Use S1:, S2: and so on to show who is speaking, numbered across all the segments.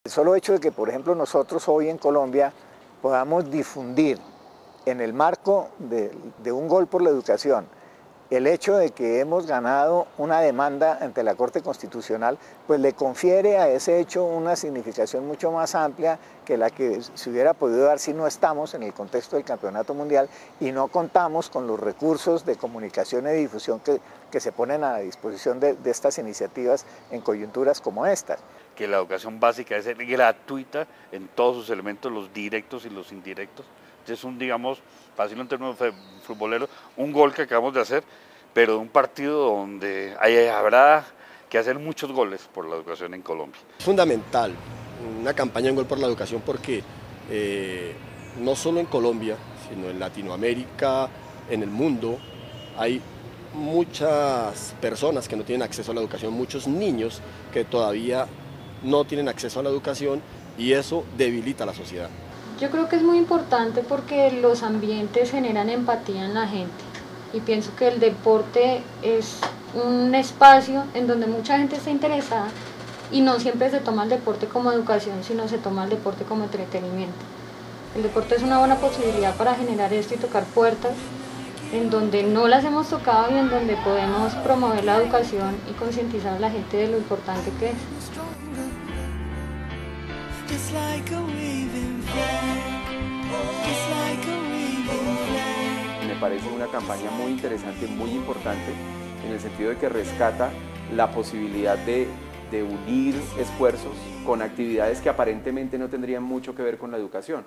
S1: El solo hecho de que, por ejemplo, nosotros hoy en Colombia podamos difundir en el marco de un gol por la educación el hecho de que hemos ganado una demanda ante la Corte Constitucional, pues le confiere a ese hecho una significación mucho más amplia que la que se hubiera podido dar si no estamos en el contexto del Campeonato Mundial y no contamos con los recursos de comunicación y difusión que se ponen a la disposición de estas iniciativas en coyunturas como estas.
S2: Que la educación básica es gratuita en todos sus elementos, los directos y los indirectos. Es un, digamos, fácil en términos futboleros, un gol que acabamos de hacer, pero de un partido donde habrá que hacer muchos goles por la educación en Colombia.
S3: Es fundamental una campaña en gol por la educación porque no solo en Colombia, sino en Latinoamérica, en el mundo, hay muchas personas que no tienen acceso a la educación, muchos niños que todavía no tienen acceso a la educación y eso debilita a la sociedad.
S4: Yo creo que es muy importante porque los ambientes generan empatía en la gente y pienso que el deporte es un espacio en donde mucha gente está interesada y no siempre se toma el deporte como educación, sino se toma el deporte como entretenimiento. El deporte es una buena posibilidad para generar esto y tocar puertas en donde no las hemos tocado y en donde podemos promover la educación y concientizar a la gente de lo importante que es.
S5: Me parece una campaña muy interesante, muy importante, en el sentido de que rescata la posibilidad de unir esfuerzos con actividades que aparentemente no tendrían mucho que ver con la educación,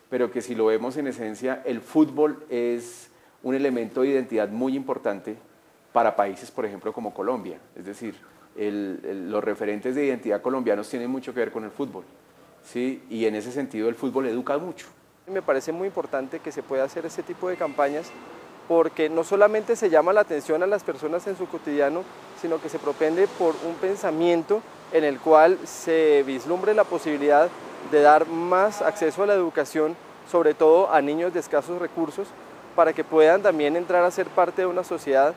S5: pero que si lo vemos en esencia, el fútbol es un elemento de identidad muy importante para países, por ejemplo, como Colombia. Es decir, los referentes de identidad colombianos tienen mucho que ver con el fútbol, ¿sí? Y en ese sentido el fútbol educa mucho.
S6: Me parece muy importante que se pueda hacer ese tipo de campañas porque no solamente se llama la atención a las personas en su cotidiano, sino que se propende por un pensamiento en el cual se vislumbre la posibilidad de dar más acceso a la educación, sobre todo a niños de escasos recursos, para que puedan también entrar a ser parte de una sociedad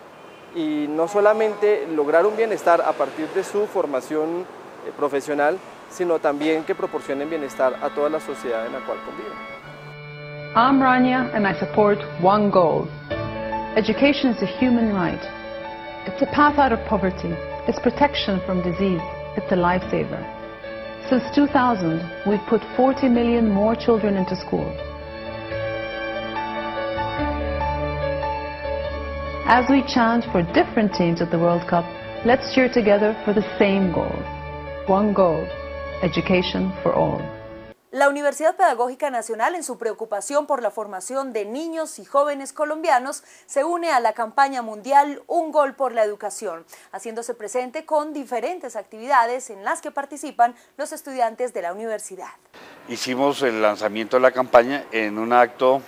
S6: y no solamente lograr un bienestar a partir de su formación profesional, sino también que proporcionen bienestar a toda la sociedad en la cual conviven.
S7: I'm Rania and I support one goal. Education is a human right. It's a path out of poverty. It's protection from disease. It's a lifesaver. Since 2000, we've put 40 million more children into school. As we chant for different teams at the World Cup, let's cheer together for the same goal. One goal, education for all.
S8: La Universidad Pedagógica Nacional, en su preocupación por la formación de niños y jóvenes colombianos, se une a la campaña mundial Un Gol por la Educación, haciéndose presente con diferentes actividades en las que participan los estudiantes de la universidad.
S2: Hicimos el lanzamiento de la campaña en un acto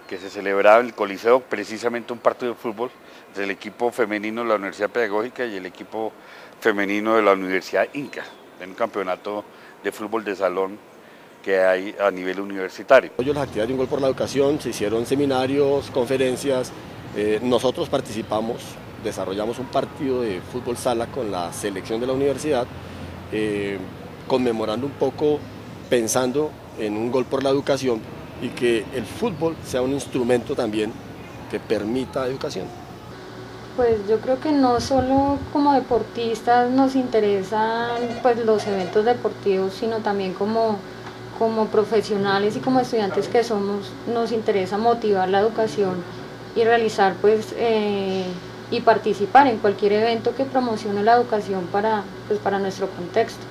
S2: que se celebraba en el Coliseo, precisamente un partido de fútbol del equipo femenino de la Universidad Pedagógica y el equipo femenino de la Universidad Inca, en un campeonato de fútbol de salón que hay a nivel universitario.
S3: Las actividades de Un Gol por la Educación, se hicieron seminarios, conferencias, nosotros participamos, desarrollamos un partido de fútbol sala con la selección de la universidad, conmemorando un poco, pensando en Un Gol por la Educación y que el fútbol sea un instrumento también que permita educación.
S4: Pues yo creo que no solo como deportistas nos interesan pues los eventos deportivos, sino también como profesionales y como estudiantes que somos, nos interesa motivar la educación y realizar pues y participar en cualquier evento que promocione la educación para nuestro contexto.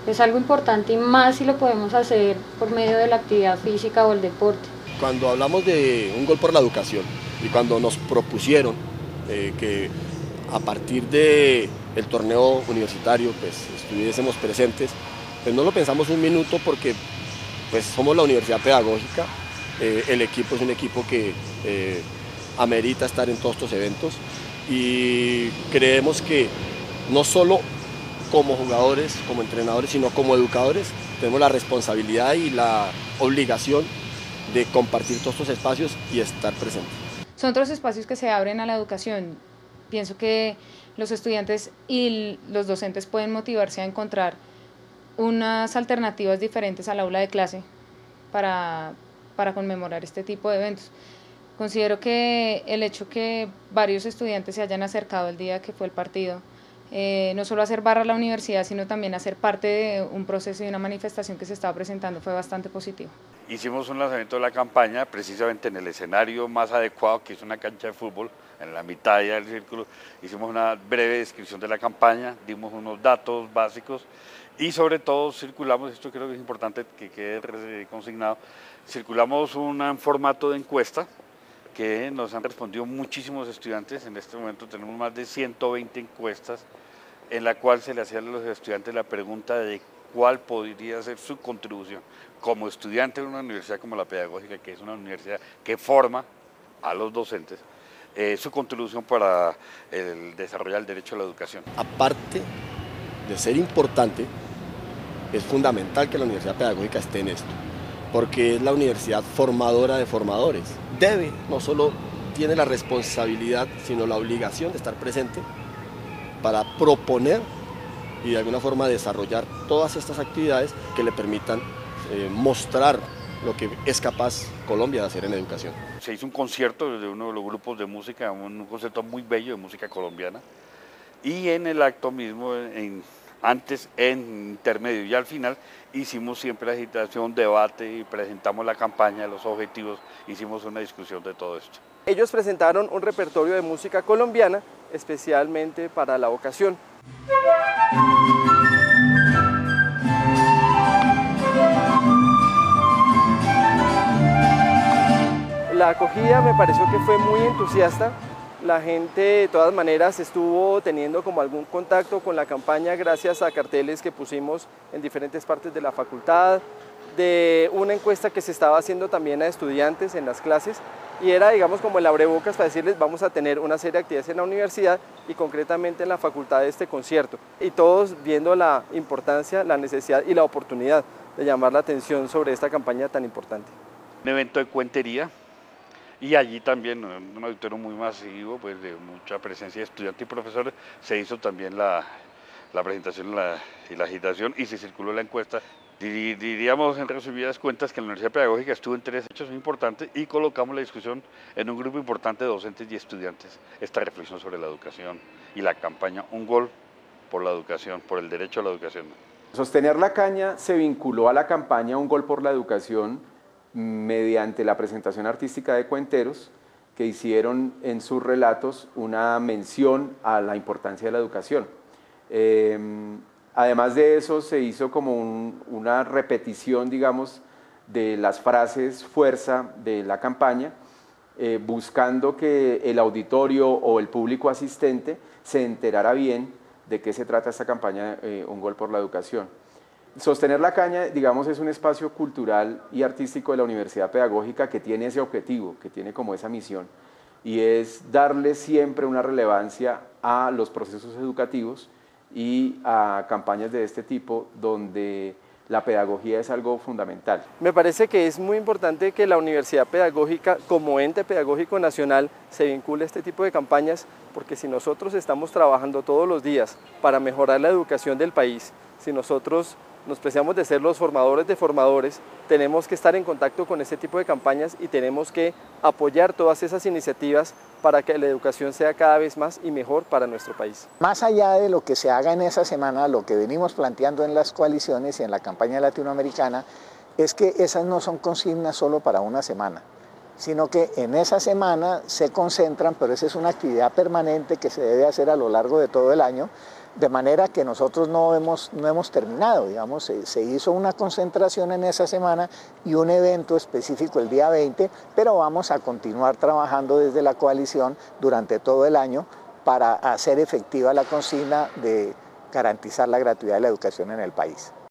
S4: Es algo importante y más si lo podemos hacer por medio de la actividad física o el deporte.
S3: Cuando hablamos de Un Gol por la Educación y cuando nos propusieron que a partir del torneo universitario pues estuviésemos presentes, pues no lo pensamos un minuto porque pues somos la Universidad Pedagógica, el equipo es un equipo que amerita estar en todos estos eventos y creemos que no solo como jugadores, como entrenadores, sino como educadores tenemos la responsabilidad y la obligación de compartir todos estos espacios y estar presentes.
S9: Son otros espacios que se abren a la educación. Pienso que los estudiantes y los docentes pueden motivarse a encontrar unas alternativas diferentes al aula de clase para conmemorar este tipo de eventos. Considero que el hecho que varios estudiantes se hayan acercado el día que fue el partido, no solo hacer barra a la universidad, sino también hacer parte de un proceso y una manifestación que se estaba presentando, fue bastante positivo.
S2: Hicimos un lanzamiento de la campaña precisamente en el escenario más adecuado, que es una cancha de fútbol, en la mitad del círculo. Hicimos una breve descripción de la campaña, dimos unos datos básicos y sobre todo circulamos, esto creo que es importante que quede consignado, circulamos un formato de encuesta que nos han respondido muchísimos estudiantes. En este momento tenemos más de 120 encuestas en la cual se le hacía a los estudiantes la pregunta de cuál podría ser su contribución como estudiante de una universidad como la Pedagógica, que es una universidad que forma a los docentes, su contribución para el desarrollar el derecho a la educación.
S3: Aparte de ser importante, es fundamental que la Universidad Pedagógica esté en esto, porque es la universidad formadora de formadores. Debe, no solo tiene la responsabilidad, sino la obligación de estar presente para proponer y de alguna forma desarrollar todas estas actividades que le permitan mostrar lo que es capaz Colombia de hacer en educación.
S2: Se hizo un concierto de uno de los grupos de música, un concierto muy bello de música colombiana, y en el acto mismo, antes, en intermedio y al final, hicimos siempre agitación, debate y presentamos la campaña, los objetivos, hicimos una discusión de todo esto.
S6: Ellos presentaron un repertorio de música colombiana especialmente para la ocasión. La acogida me pareció que fue muy entusiasta. La gente de todas maneras estuvo teniendo como algún contacto con la campaña gracias a carteles que pusimos en diferentes partes de la facultad, de una encuesta que se estaba haciendo también a estudiantes en las clases, y era, digamos, como el abrebocas para decirles vamos a tener una serie de actividades en la universidad y concretamente en la facultad de este concierto. Y todos viendo la importancia, la necesidad y la oportunidad de llamar la atención sobre esta campaña tan importante.
S2: Un evento de cuentería. Y allí también, un auditorio muy masivo, pues de mucha presencia de estudiantes y profesores, se hizo también la presentación y la agitación y se circuló la encuesta. Diríamos en resumidas cuentas que la Universidad Pedagógica estuvo en tres hechos muy importantes y colocamos la discusión en un grupo importante de docentes y estudiantes, esta reflexión sobre la educación y la campaña Un Gol por la Educación, por el derecho a la educación.
S5: Sostener la caña se vinculó a la campaña Un Gol por la Educación mediante la presentación artística de cuenteros que hicieron en sus relatos una mención a la importancia de la educación. Además de eso se hizo como una repetición, digamos, de las frases fuerza de la campaña, buscando que el auditorio o el público asistente se enterara bien de qué se trata esta campaña Un Gol por la Educación. Sostener la caña, digamos, es un espacio cultural y artístico de la Universidad Pedagógica que tiene ese objetivo, que tiene como esa misión, y es darle siempre una relevancia a los procesos educativos y a campañas de este tipo donde la pedagogía es algo fundamental.
S6: Me parece que es muy importante que la Universidad Pedagógica, como ente pedagógico nacional, se vincule a este tipo de campañas, porque si nosotros estamos trabajando todos los días para mejorar la educación del país, si nosotros nos preciamos de ser los formadores de formadores, tenemos que estar en contacto con este tipo de campañas y tenemos que apoyar todas esas iniciativas para que la educación sea cada vez más y mejor para nuestro país.
S1: Más allá de lo que se haga en esa semana, lo que venimos planteando en las coaliciones y en la campaña latinoamericana es que esas no son consignas solo para una semana, sino que en esa semana se concentran, pero esa es una actividad permanente que se debe hacer a lo largo de todo el año, de manera que nosotros no hemos terminado, digamos, se hizo una concentración en esa semana y un evento específico el día 20, pero vamos a continuar trabajando desde la coalición durante todo el año para hacer efectiva la consigna de garantizar la gratuidad de la educación en el país.